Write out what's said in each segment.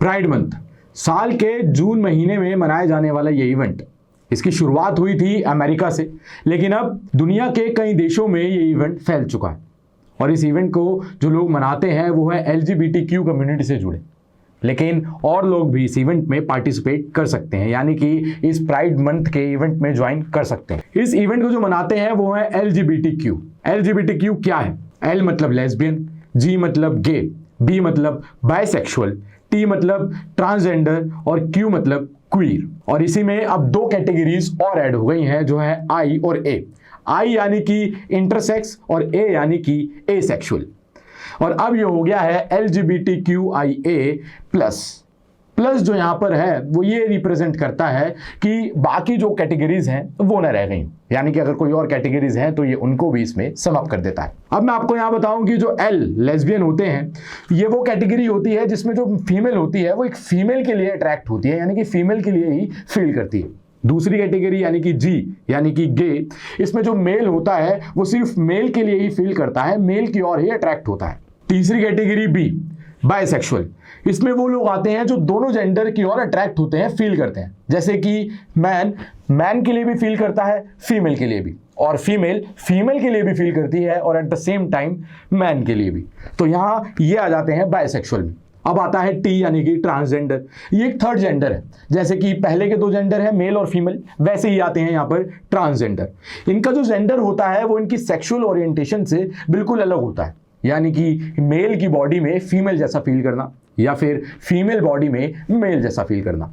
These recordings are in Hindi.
प्राइड मंथ साल के जून महीने में मनाया जाने वाला ये इवेंट, इसकी शुरुआत हुई थी अमेरिका से, लेकिन अब दुनिया के कई देशों में ये इवेंट फैल चुका है। और इस इवेंट को जो लोग मनाते हैं वो है LGBTQ कम्युनिटी से जुड़े, लेकिन और लोग भी इस इवेंट में पार्टिसिपेट कर सकते हैं, यानी कि इस प्राइड मंथ के इवेंट में ज्वाइन कर सकते हैं। इस इवेंट को जो मनाते हैं वो है LGBTQ। LGBTQ क्या है? L मतलब लेस्बियन, G मतलब गे, B मतलब बाइसेक्सुअल, T मतलब ट्रांसजेंडर और Q मतलब क्वीर। और इसी में अब दो कैटेगरीज और ऐड हो गई हैं जो है I और A। I यानी कि इंटरसेक्स और A यानी कि एसेक्सुअल। और अब ये हो गया है LGBTQIA प्लस जो यहां पर है वो ये रिप्रेजेंट करता है कि बाकी जो कैटेगरीज हैं वो न रह गई, यानी कि अगर कोई और कैटेगरीज हैं तो ये उनको भी इसमें सम अप कर देता है। अब मैं आपको यहां बताऊं कि जो L लेस्बियन होते हैं ये वो कैटेगरी होती है जिसमें जो फीमेल होती है वो एक फीमेल के लिए अट्रैक्ट होती है, यानी कि फीमेल के लिए ही फील करती है। दूसरी कैटेगरी यानी कि G यानी कि गे, इसमें जो मेल होता है वो सिर्फ मेल के लिए ही फील करता है, मेल की ओर ही अट्रैक्ट होता है। तीसरी कैटेगरी B बाइसेक्सुअल, इसमें वो लोग आते हैं जो दोनों जेंडर की ओर अट्रैक्ट होते हैं, फील करते हैं, जैसे कि मैन के लिए भी फील करता है, फीमेल के लिए भी, और फीमेल के लिए भी फील करती है और at the same time man के लिए भी। तो यहां ये आ जाते हैं बाइसेक्सुअल में। अब आता है T यानी कि ट्रांसजेंडर। ये एक थर्ड जेंडर है, जैसे कि पहले के दो जेंडर है मेल और फीमेल, वैसे ही आते हैं यहाँ पर ट्रांसजेंडर। इनका जो जेंडर होता है वो इनकी सेक्सुअल ओरिएंटेशन से बिल्कुल अलग होता है, यानी कि मेल की बॉडी में फीमेल जैसा फील करना या फिर फीमेल बॉडी में मेल जैसा फील करना।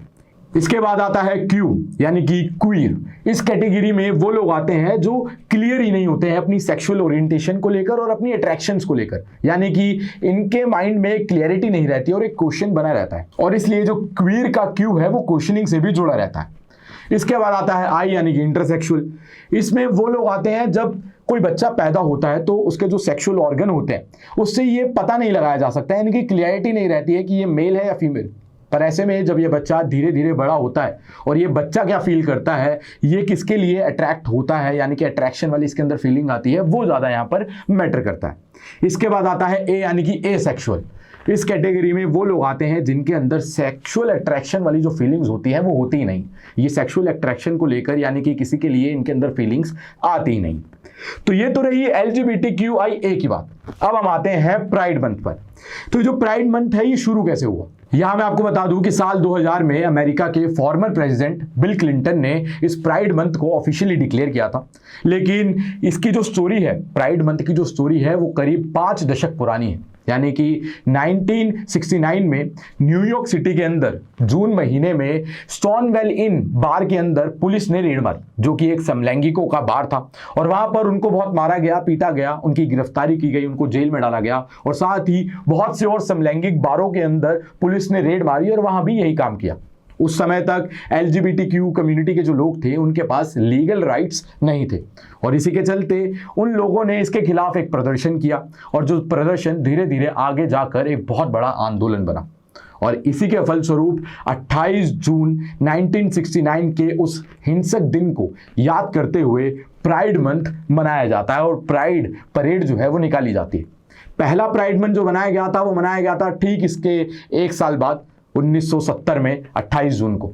इसके बाद आता है Q यानी कि क्वीर। इस कैटेगरी में वो लोग आते हैं जो क्लियर ही नहीं होते हैं अपनी सेक्सुअल ओरिएंटेशन को लेकर और अपनी अट्रैक्शंस को लेकर, यानी कि इनके माइंड में क्लियरिटी नहीं रहती और एक क्वेश्चन बना रहता है, और इसलिए जो क्वीर का Q है वो क्वेश्चनिंग से भी जुड़ा रहता है। इसके बाद आता है I यानी कि इंटरसेक्सुअल। इसमें वो लोग आते हैं जब कोई बच्चा पैदा होता है तो उसके जो सेक्सुअल ऑर्गन होते हैं उससे ये पता नहीं लगाया जा सकता है, यानी कि क्लियरिटी नहीं रहती है कि ये मेल है या फीमेल। पर ऐसे में जब ये बच्चा धीरे धीरे बड़ा होता है और ये बच्चा क्या फील करता है, ये किसके लिए अट्रैक्ट होता है, यानी कि अट्रैक्शन वाली इसके अंदर फीलिंग आती है, वो ज़्यादा यहाँ पर मैटर करता है। इसके बाद आता है A यानी कि एसेक्सुअल। इस कैटेगरी में वो लोग आते हैं जिनके अंदर सेक्सुअल अट्रैक्शन वाली जो फीलिंग्स होती है वो होती ही नहीं, ये सेक्सुअल अट्रैक्शन को लेकर यानी कि किसी के लिए इनके अंदर फीलिंग्स आती ही नहीं। तो ये तो रही LGBTQIA की बात। अब हम आते हैं प्राइड मंथ पर। तो जो प्राइड मंथ है ये शुरू कैसे हुआ, यहां मैं आपको बता दूं कि साल 2000 में अमेरिका के फॉर्मर प्रेसिडेंट बिल क्लिंटन ने इस प्राइड मंथ को ऑफिशियली डिक्लेयर किया था। लेकिन इसकी जो स्टोरी है, प्राइड मंथ की जो स्टोरी है वो करीब 5 दशक पुरानी है, यानी कि 1969 में न्यूयॉर्क सिटी के अंदर जून महीने में स्टोनवेल इन बार के अंदर पुलिस ने रेड मारी, जो कि एक समलैंगिकों का बार था, और वहां पर उनको बहुत मारा गया, पीटा गया, उनकी गिरफ्तारी की गई, उनको जेल में डाला गया, और साथ ही बहुत से और समलैंगिक बारों के अंदर पुलिस ने रेड मारी और वहां भी यही काम किया। उस समय तक LGBTQ कम्युनिटी के जो लोग थे उनके पास लीगल राइट्स नहीं थे, और इसी के चलते उन लोगों ने इसके खिलाफ एक प्रदर्शन किया, और जो प्रदर्शन धीरे धीरे आगे जाकर एक बहुत बड़ा आंदोलन बना। और इसी के फलस्वरूप 28 जून 1969 के उस हिंसक दिन को याद करते हुए प्राइड मंथ मनाया जाता है, और प्राइड परेड जो है वो निकाली जाती है। पहला प्राइड मंथ जो बनाया गया था वो मनाया गया था ठीक इसके एक साल बाद 1970 में 28 जून को।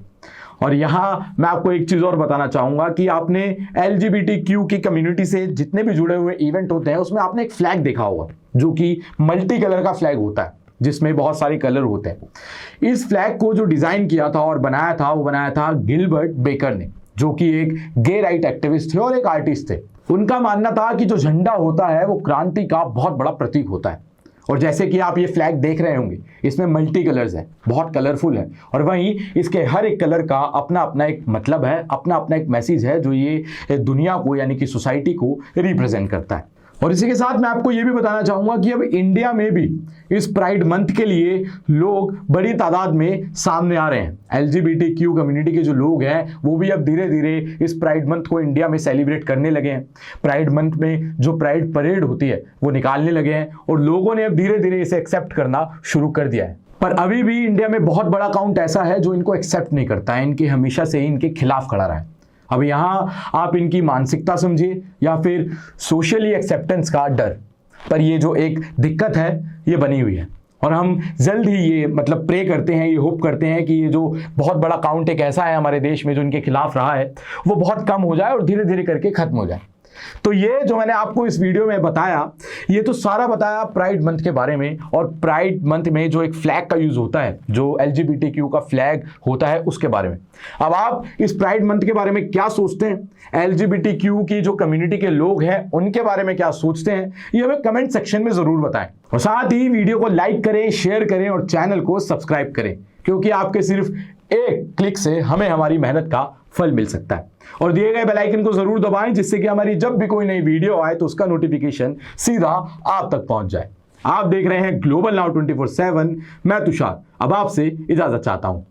और यहां मैं आपको एक चीज और बताना चाहूंगा कि आपने LGBTQ की कम्युनिटी से जितने भी जुड़े हुए इवेंट होते हैं उसमें आपने एक फ्लैग देखा होगा जो कि मल्टी कलर का फ्लैग होता है, जिसमें बहुत सारे कलर होते हैं। इस फ्लैग को जो डिजाइन किया था और बनाया था वो बनाया था गिलबर्ट बेकर ने, जो कि एक गे राइट एक्टिविस्ट थे और एक आर्टिस्ट थे। उनका मानना था कि जो झंडा होता है वो क्रांति का बहुत बड़ा प्रतीक होता है, और जैसे कि आप ये फ्लैग देख रहे होंगे इसमें मल्टी कलर्स है, बहुत कलरफुल है, और वहीं इसके हर एक कलर का अपना अपना एक मतलब है, अपना अपना एक मैसेज है जो ये दुनिया को यानी कि सोसाइटी को रिप्रेजेंट करता है। और इसी के साथ मैं आपको ये भी बताना चाहूंगा कि अब इंडिया में भी इस प्राइड मंथ के लिए लोग बड़ी तादाद में सामने आ रहे हैं। LGBTQ कम्युनिटी के जो लोग हैं वो भी अब धीरे धीरे इस प्राइड मंथ को इंडिया में सेलिब्रेट करने लगे हैं। प्राइड मंथ में जो प्राइड परेड होती है वो निकालने लगे हैं, और लोगों ने अब धीरे धीरे इसे एक्सेप्ट करना शुरू कर दिया है। पर अभी भी इंडिया में बहुत बड़ा काउंट ऐसा है जो इनको एक्सेप्ट नहीं करता है, इनके हमेशा से ही इनके खिलाफ खड़ा रहा है। अब यहां आप इनकी मानसिकता समझिए या फिर सोशली एक्सेप्टेंस का डर, पर ये जो एक दिक्कत है ये बनी हुई है। और हम जल्द ही ये मतलब प्रे करते हैं, ये होप करते हैं कि ये जो बहुत बड़ा काउंट एक ऐसा है हमारे देश में जो इनके खिलाफ रहा है वो बहुत कम हो जाए और धीरे धीरे करके खत्म हो जाए। तो ये जो मैंने आपको इस वीडियो में बताया, ये तो सारा बताया प्राइड मंथ के बारे में, और प्राइड मंथ में जो एक फ्लैग का यूज होता है, जो LGBTQ का फ्लैग होता है, उसके बारे में। अब आप इस प्राइड मंथ के बारे में क्या सोचते हैं, LGBTQ की जो कम्युनिटी के लोग हैं उनके बारे में क्या सोचते हैं, ये हमें कमेंट सेक्शन में जरूर बताएं। और साथ ही वीडियो को लाइक करें, शेयर करें और चैनल को सब्सक्राइब करें, क्योंकि आपके सिर्फ एक क्लिक से हमें हमारी मेहनत का फल मिल सकता है। और दिए गए बेल आइकन को जरूर दबाएं, जिससे कि हमारी जब भी कोई नई वीडियो आए तो उसका नोटिफिकेशन सीधा आप तक पहुंच जाए। आप देख रहे हैं ग्लोबल नाउ 24/7। मैं तुषार अब आपसे इजाजत चाहता हूं।